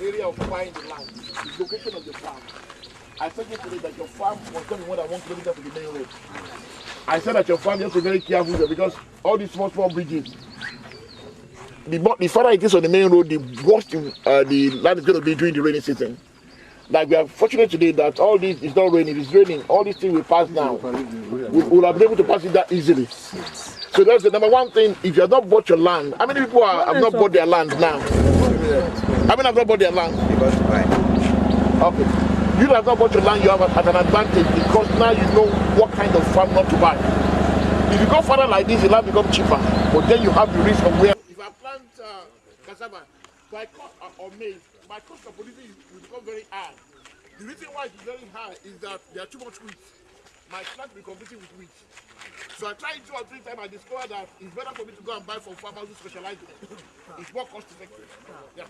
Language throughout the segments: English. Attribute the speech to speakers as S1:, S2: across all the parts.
S1: area of buying the land, the location of the farm. I said yesterday that your farm was going to be more than 1 kilometer to the main road. I said that your farm, you have to be very careful there because all these small bridges, the further it is on the main road, the worse the land is going to be during the rainy season. Like we are fortunate today that all this is not raining, it's raining, all these things will pass now. We'll have been able to pass it that easily. So that's the number one thing. If you have not bought your land, how many people have not bought their land now? How many have not bought their land? Okay. You have not bought your land, you have at an advantage because now you know what kind of farm not to buy. If you go further like this, the land becomes cheaper, but then you have the risk of where. If I plant cassava or maize, my cost of producing will become very high. The reason why it's very high is that there are too much wheat. My plant will be competing with wheat. So I tried 2 or 3 times, I discovered that it's better for me to go and buy from farmers who specialize in it. It's more cost effective. Yeah.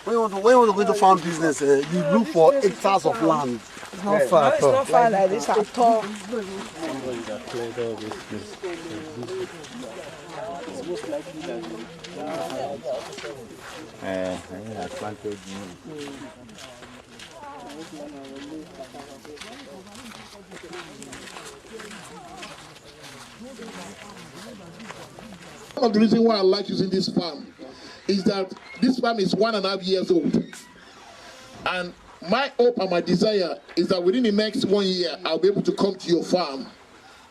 S2: When you want to go into farm business, you look for hectares of land.
S3: It's not far. It's not far like this at all.
S4: I planted
S1: One of the reasons why I like using this farm is that this farm is 1.5 years old. And my hope and my desire is that within the next 1 year, I'll be able to come to your farm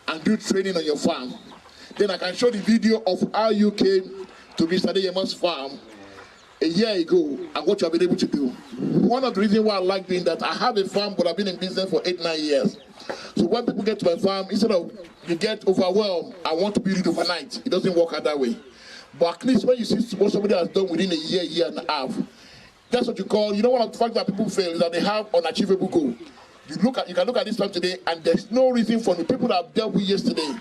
S1: and do training on your farm. Then I can show the video of how you came to Mr. Adeyema's farm a year ago and what you have been able to do. One of the reasons why I like doing that, I have a farm, but I've been in business for 8-9 years. So when people get to my farm, instead of you get overwhelmed, I want to build it overnight. It doesn't work out that way. But at least when you see what somebody has done within a year and a half, that's what you call, you know, one of the facts that people fail is that they have unachievable goal. You can look at this farm today, and there's no reason for the people that I've dealt with yesterday.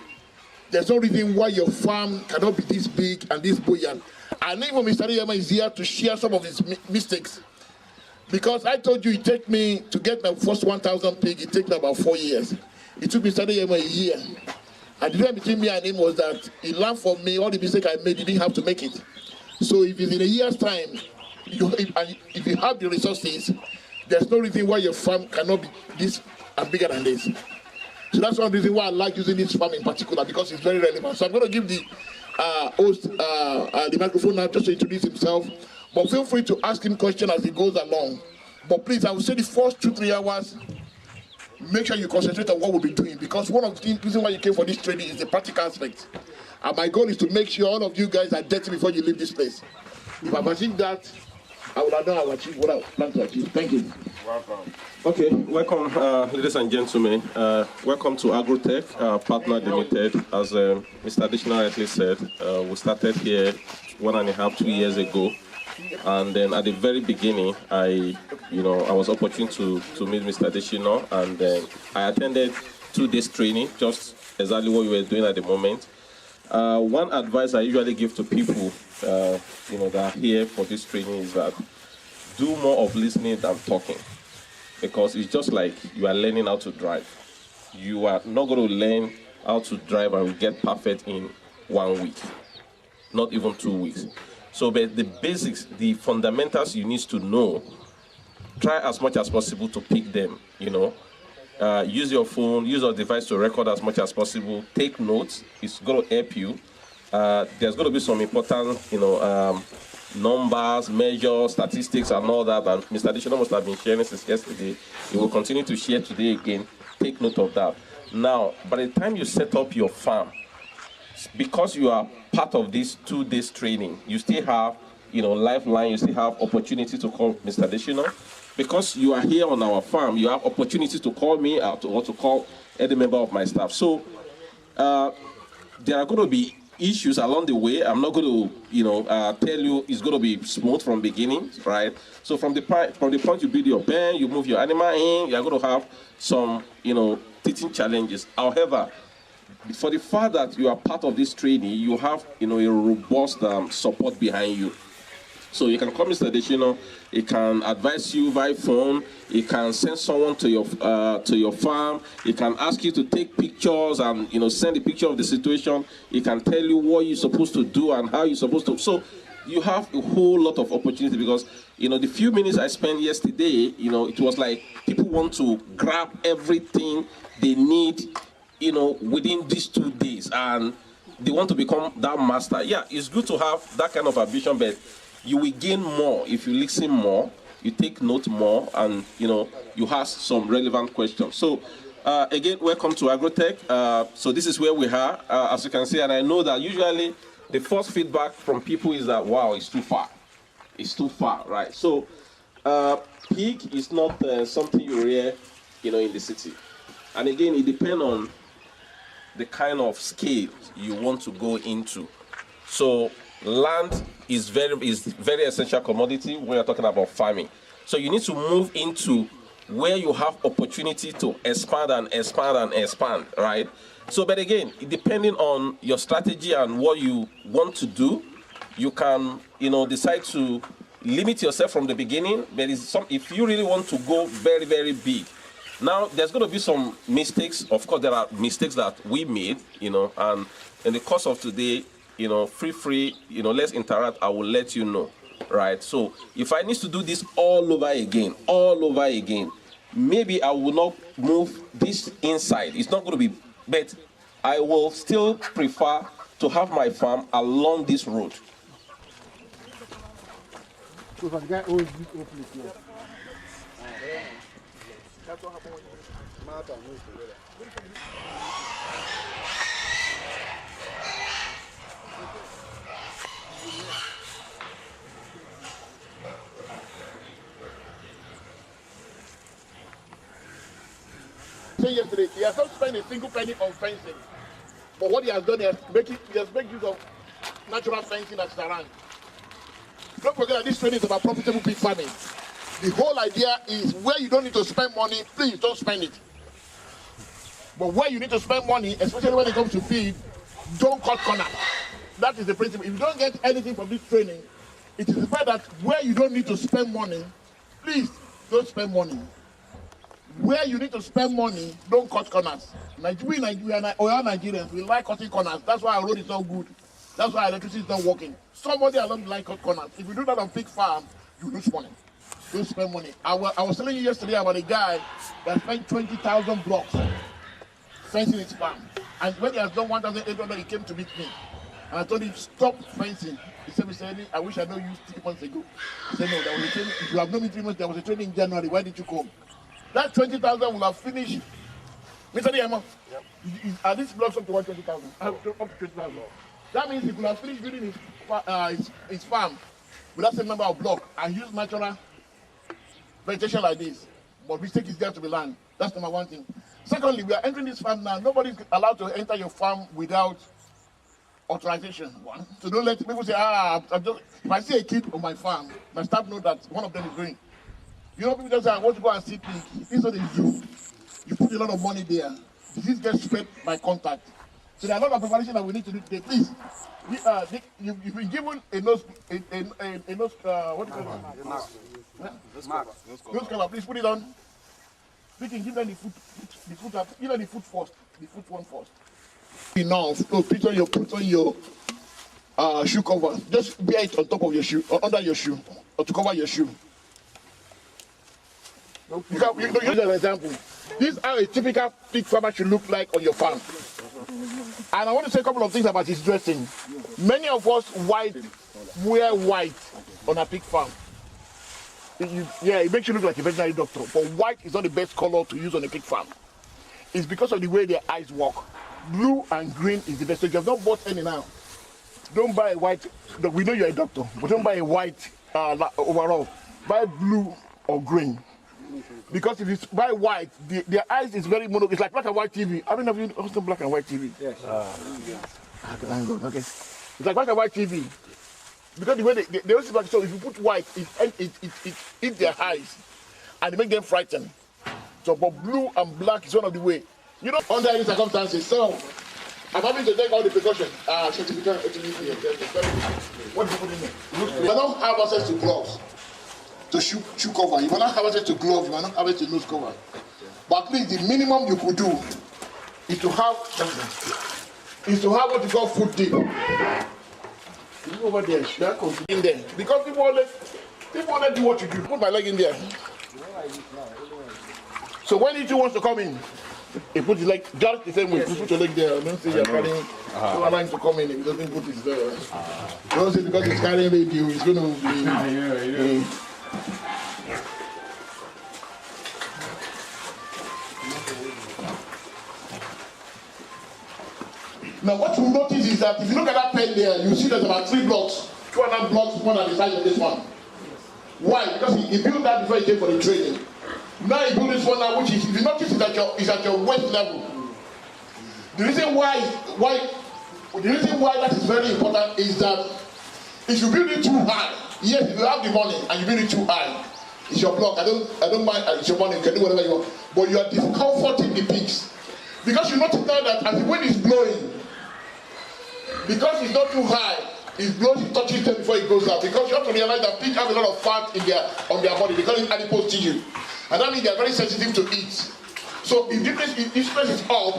S1: There's no reason why your farm cannot be this big and this buoyant. And even Mr. Adeyema is here to share some of his mistakes. Because I told you it took me to get my first 1,000 pig, it took me about 4 years. It took Mr. Adeyema a year. And the difference between me and him was that he learned from me all the mistakes I made, he didn't have to make it. So if it's in a year's time, if you have the resources, there's no reason why your farm cannot be this and bigger than this. So that's one reason why I like using this farm in particular, because it's very relevant. So I'm going to give the host the microphone now just to introduce himself. But feel free to ask him questions as he goes along. But please, I will say the first 2-3 hours, make sure you concentrate on what we'll be doing, because one of the reasons why you came for this training is the practical aspect. And my goal is to make sure all of you guys are dirty before you leave this place. If I've achieved that, I will have done achieve what I plan to achieve. Thank you.
S5: Welcome. Okay, welcome, ladies and gentlemen. Welcome to Agrotech Partner Limited. As Mr. Additional rightly said, we started here 1.5-2 years ago. And then at the very beginning, I was opportune to meet Mr. Additional, and then I attended 2 days training, just exactly what you were doing at the moment. One advice I usually give to people, that are here for this training is that do more of listening than talking, because it's just like you are learning how to drive. You are not going to learn how to drive and get perfect in 1 week, not even 2 weeks. So but the basics, the fundamentals you need to know, try as much as possible to pick them, Use your phone, use your device to record as much as possible. Take notes, it's going to help you. There's going to be some important, numbers, measures, statistics, and all that. And Mr. Additional must have been sharing since yesterday. He will continue to share today again. Take note of that. Now, by the time you set up your farm, because you are part of this 2 days training, you still have, lifeline, you still have opportunity to call Mr. Additional. Because you are here on our farm, you have opportunity to call me or to call any member of my staff. So there are going to be issues along the way. I'm not going to, tell you it's going to be smooth from beginning, right? So from the point you build your pen, you move your animal in, you're going to have some, teaching challenges. However, for the fact that you are part of this training, you have, a robust support behind you. So you can call Mr. Additional, he can advise you via phone, he can send someone to your farm, he can ask you to take pictures and send a picture of the situation, he can tell you what you're supposed to do and how you're supposed to. So you have a whole lot of opportunity because, the few minutes I spent yesterday, it was like people want to grab everything they need, within these 2 days, and they want to become that master. Yeah, it's good to have that kind of ambition, but you will gain more if you listen more, you take note more, and, you ask some relevant questions. So, again, welcome to Agrotech. So this is where we are, as you can see, and I know that usually the first feedback from people is that, wow, it's too far. It's too far, right? So, pig is not something you rear, in the city. And again, it depends on the kind of scale you want to go into. So, land is very essential commodity when you're talking about farming. So you need to move into where you have opportunity to expand and expand and expand, right? So, but again, depending on your strategy and what you want to do, you can, decide to limit yourself from the beginning. But if you really want to go very, very big, now there's going to be some mistakes. Of course, there are mistakes that we made, and in the course of today, free, let's interact. I will let you know, right? So if I need to do this all over again, maybe I will not move this inside. It's not going to be, but I will still prefer to have my farm along this road.
S2: So the guy owns this whole place now. That's what happened
S1: Say yesterday, he has not spent a single penny on fencing. But what he has done is he has made use of natural fencing that's around. Don't forget that this training is about profitable pig farming. The whole idea is where you don't need to spend money, please don't spend it. But where you need to spend money, especially when it comes to feed, don't cut corners. That is the principle. If you don't get anything from this training, it is the fact that where you don't need to spend money, please don't spend money. Where you need to spend money, don't cut corners. We Nigerians, we like cutting corners. That's why our road is not good. That's why electricity is not working. Somebody along the line cut corners. If you do that on pig farm, you lose money. Don't spend money. I was telling you yesterday about a guy that spent 20,000 blocks fencing his farm. And when he has done 1,800, he came to meet me. And I told him, stop fencing. He said, I wish I know you 3 months ago. He said, no, there was a training. If you have known me 3 months, there was a training in January. Why did you come? That 20,000 will have finished. Mr. Diamo, are these blocks up to 120,000? Up to 20,000. That means he could have finished building his farm with that same number of blocks and use natural vegetation like this. But mistake is there to be learned. That's number one thing. Secondly, we are entering this farm now. Nobody is allowed to enter your farm without authorization. One. So don't let people say, if I see a kid on my farm, my staff know that one of them is going. People just say, I want to go and see pig. It's not a zoo. You put a lot of money there. Disease gets spread by contact. So there are a lot of preparation that we need to do today. Please, you've been given a nose, what do you call it? Nose cover. Please put it on. We can give them the foot first. The foot one first. Enough. So put on your shoe cover. Just wear it on top of your shoe, or under your shoe, or to cover your shoe. You use an example. This is how a typical pig farmer should look like on your farm. And I want to say a couple of things about his dressing. Many of us wear white on a pig farm. It makes you look like a veterinary doctor. But white is not the best color to use on a pig farm. It's because of the way their eyes work. Blue and green is the best. So you have not bought any now. Don't buy a white. We know you're a doctor, but don't buy a white overall. Buy blue or green. Because if you buy white, their eyes is very mono. It's like black and white TV. How many of you also black and white TV? Yes. Okay. It's like black and white TV. Because the way they also black, so if you put white, it hits their eyes and it makes them frightened. So, but blue and black is one of the way. Under any circumstances. So, I'm having to take all the precautions. What do you put in there? You don't have access to gloves. To shoe cover. You will not have access to gloves, you will not have access to nose cover. But at least the minimum you could do is to have what you call foot dip. You over there, in there. Because people want to do what you do. Put my leg in there. So when he wants to come in, he puts his leg just the same way. You put your leg there. Don't say you're carrying. So allowing to come in. He doesn't put his there. Don't say because he's carrying radio, he's going to be. Now what you notice is that if you look at that pen there, you see there's about 3 blocks, 2 other blocks, one at the side of this one. Why? Because he built that before he came for the training. Now he built this one now, which is, if you notice, is at your waist level. The reason why that is very important is that if you build it too high, yes, if you have the money and you build it too high, it's your block. I don't mind. It's your money. You can do whatever you want, but you are discomforting the peaks because you notice now that as the wind is blowing, because it's not too high, it blows, it touches them before it goes out. Because you have to realize that pigs have a lot of fat on their body. They call it adipose tissue, and that means they are very sensitive to heat. So if this place is up,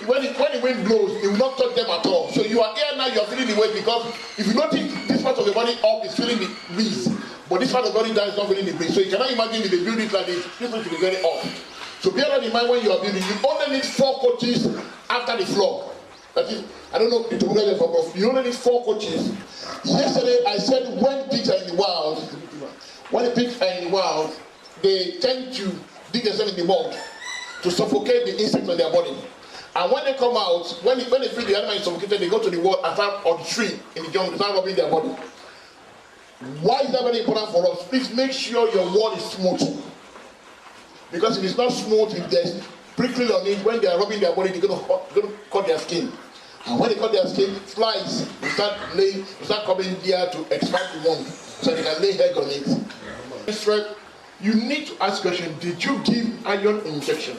S1: when the wind blows, it will not touch them at all. So you are here now, you are feeling the weight because if you notice this part of the body up is feeling the breeze, but this part of the body down is not feeling the breeze. So you cannot imagine if they build it like this will be very up. So bear that in mind when you are building. You only need 4 coaches after the floor. That is, I don't know if you only need 4 coaches. Yesterday I said when pigs are in the wild, they tend to dig themselves in the mud to suffocate the insects on their body. And when they come out, when they feel the animal is suffocated, they go to the wall and start on the tree in the jungle, start rubbing their body. Why is that very important for us? Please make sure your wall is smooth. Because if it's not smooth, if there's prickly on it, when they are rubbing their body, they're going to cut their skin. And when they cut their skin, flies will start coming there to expand the wound, so they can lay egg on it. You need to ask question, did you give iron injection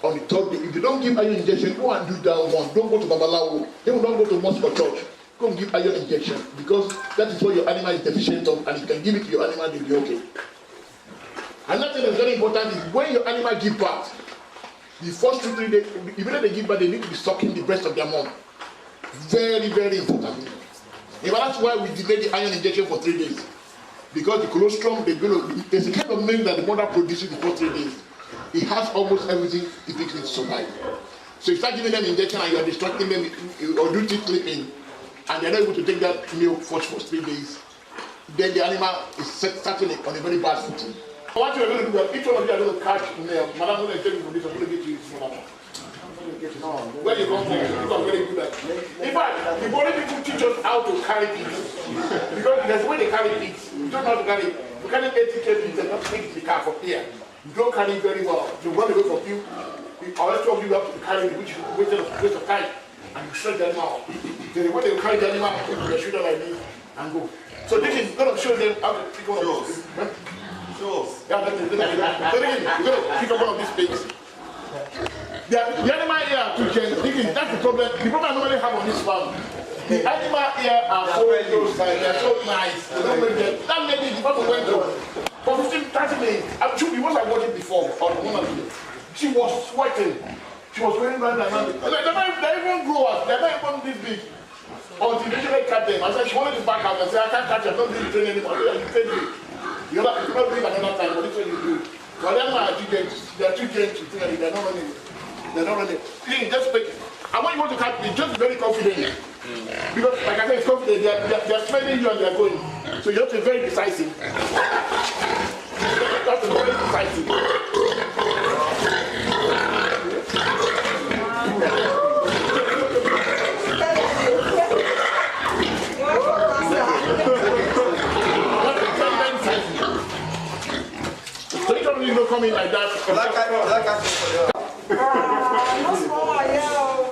S1: on the 3rd day? If you don't give iron injection, go and do that one. Don't go to Babalawo. They will not go to mosque or church. Go and give iron injection because that is what your animal is deficient of, and you can give it to your animal, they'll be okay. Another thing that's very important is when your animal give birth, the first 2-3 days, even if they give birth, they need to be sucking the breast of their mom. Very, very important. Yeah, but that's why we delay the iron injection for 3 days. Because the colostrum, there's a kind of milk that the mother produces before 3 days. It has almost everything it needs to survive. So you start giving them injection and you are distracting them or do teeth clipping, and they're not able to take that milk for 3 days, then the animal is starting on a very bad footing. What you are going to do, each one of you are going to catch Madam will tell you for this, I'm going to get you small. Where you come from, you are very good at it. In fact, the body people teach us how to carry pigs. Because there's a way they carry pigs. You don't know how to carry. You carry 80 kg and not take the car from here. You don't carry it very well. You run away from you. Unless two of you have to carry it, which is a waste of time. And you stretch the animal. Then when they will carry the animal, you put your shoulder like this and go. So this is going to show them how to pick one of those. Yeah, so you're going to pick up one of these pigs. The animal here are too gentle. That's the problem. The problem I normally have on this farm. The animal here are so close, they are so nice. They don't make them. That lady, the person went to for 15-30 minutes. I'm sure the ones I watched it before, or the one of them, she was sweating. She was wearing round and round. They even grow up. They're not even this big. Until they catch them. I said, she wanted to back out. I said, I can't catch you. I'm not doing the training anymore. I said, you train me. You're not doing another time, but this is what you do. But them are too gentle. They're too gentle. They're not running. They're not running. Please, just speak. I want you to catch me. Just very confident. Because, like I said, it's confident. They're smelling you and they're going. So you have to be very decisive. You have to be very decisive. So you don't need to come in like that.
S3: No small, yeah.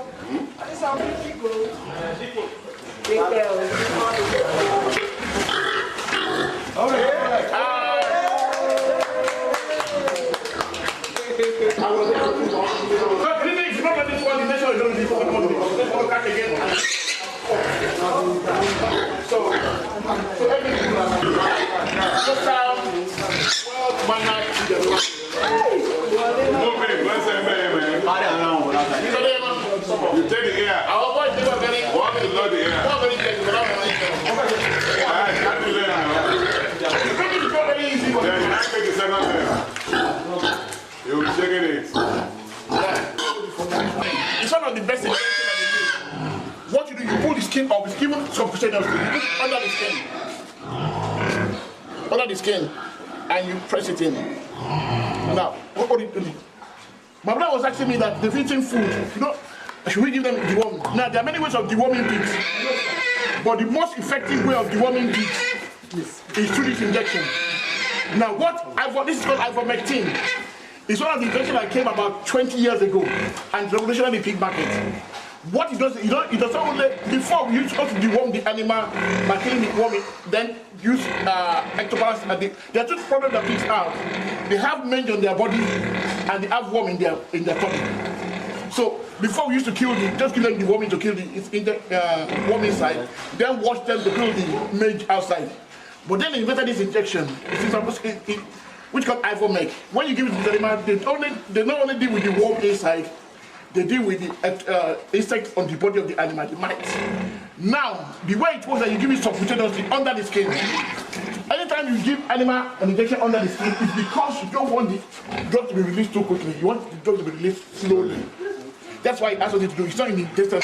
S3: This is big girl. Big girl.
S1: So everything you take the air. Our boys, they were very, the air. subcutaneously. You put it under the skin, and you press it in. Now, what do you do? My brother was asking me that they've eaten food, should we give them deworming? Now, there are many ways of deworming pigs, but the most effective way of deworming pigs is through this injection. Now, this is called ivermectin. It's one of the inventions that came about 20 years ago and revolutionized the pig market. What it does, it does not only, before we used to deworm the animal by killing the worm, then use ectoplasm. There are two problems that pigs have. They have mange on their body and they have worm in their tummy. So before we used to kill them, just give them the worming to kill the worm inside, then wash them to kill the mange outside. But then they invented this injection, which called ivermectin. When you give it to the animal, they not only deal with the worm inside, they deal with the insect on the body of the animal, the mites. Now, the way it was that you give it subcutaneously under the skin. Anytime you give animal an injection under the skin, it's because you don't want the drug to be released too quickly. You want the drug to be released slowly. That's why it has something to do. It's not in the intestine.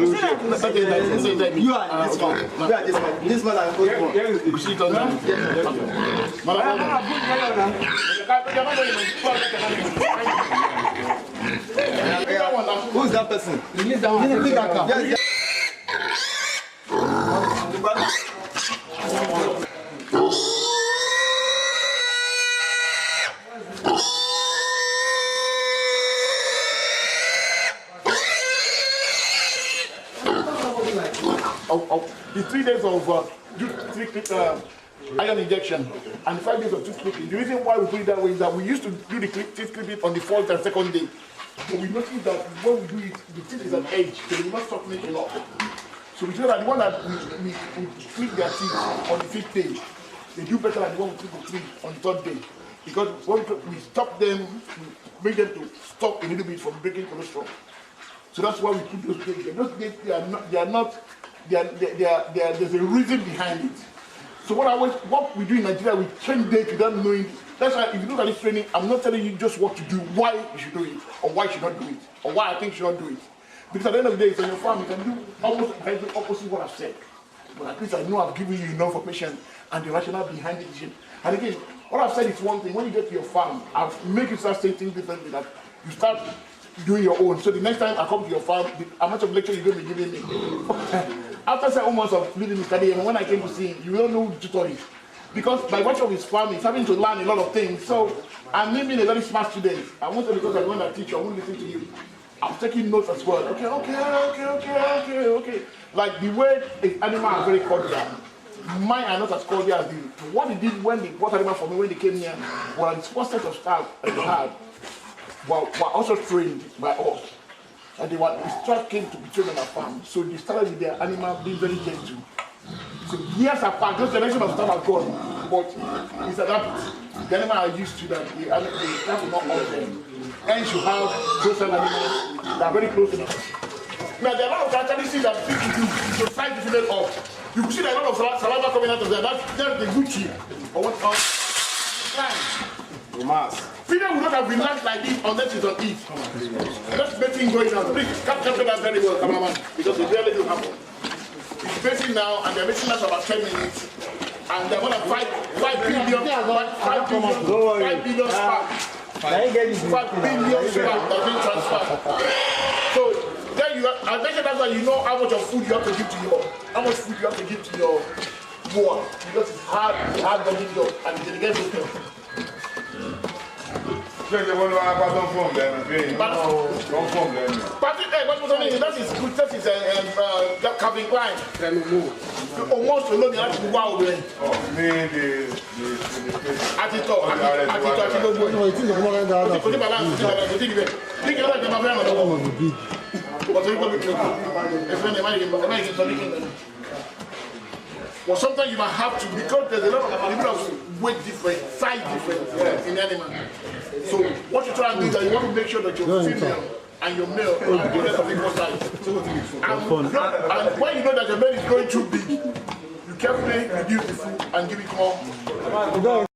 S1: It's okay.
S2: You are this one. This one I go for. Who is that person? Release that one.
S1: The 3 days of iron injection and the 5 days of tooth clipping. The reason why we put it that way is that we used to do the teeth clipping on the 4th and 2nd day. But we noticed that when we do it, the teeth is an edge, so they will not soften it a lot. So we know that the one that we clip their teeth on the 5th day, they do better than the one we clip the teeth on the 3rd day. Because when we stop them, we make them to stop a little bit from breaking cholesterol. So that's why we keep those days. Those days, there's a reason behind it. So what we do in Nigeria, we train dates without knowing. That's why if you look at this training, I'm not telling you just what to do, why you should do it, or why you should not do it, or why I think you should not do it. Because at the end of the day, it's on your farm, you can do almost exactly opposite what I've said. But at least I know I've given you enough information and the rationale behind the decision. And again, what I've said is one thing. When you get to your farm, I've made you start saying things differently, that you start doing your own. So the next time I come to your farm, how much of lecture you're going to be giving me? After 7 months of living in study, and when I came to see him, you don't know who the tutor is. Because by virtue of his farm, he's having to learn a lot of things. So I'm not being a very smart student. I won't say because I'm going to teach you, I won't listen to you. I'm taking notes as well. Okay. Like the way the animals are very cordial. Mine are not as cordial as you. What they did when they brought animals for me when they came here, well, the first set of staff that they had were also trained by us. And the staff came to be trained on our farm. So they started with their animal being very gentle. So years apart, those generation of staff are gone. But it's adapted. The animals are used to that. The staff will not hold them. And you have those animals that are very close to them. Now there are a lot of characteristics that people do to try to fill it up. You can see that a lot of saliva coming out of there. That's the Gucci. Or what else? People will not have relaxed like this unless it's on it. Let's get things going on. Please capture that very well, cameraman, because it really do happen. It's basing now, and they're making us about 10 minutes. And they're going to 5 billion sperm. 5 billion sperm that being transferred. So then I mentioned that's why you know how much of food you have to give to your, boar, because it's hard doing job and it gets okay.
S4: That is good. That is Calvin Klein. Almost alone, you have to wow. Well, sometimes you might have to, because there's a lot of weight difference, size difference in animals. So what you try and do is that you want to make sure that your female and your male are both of equal size. And when you know that your male is growing too big, you carefully reduce the food and give it more.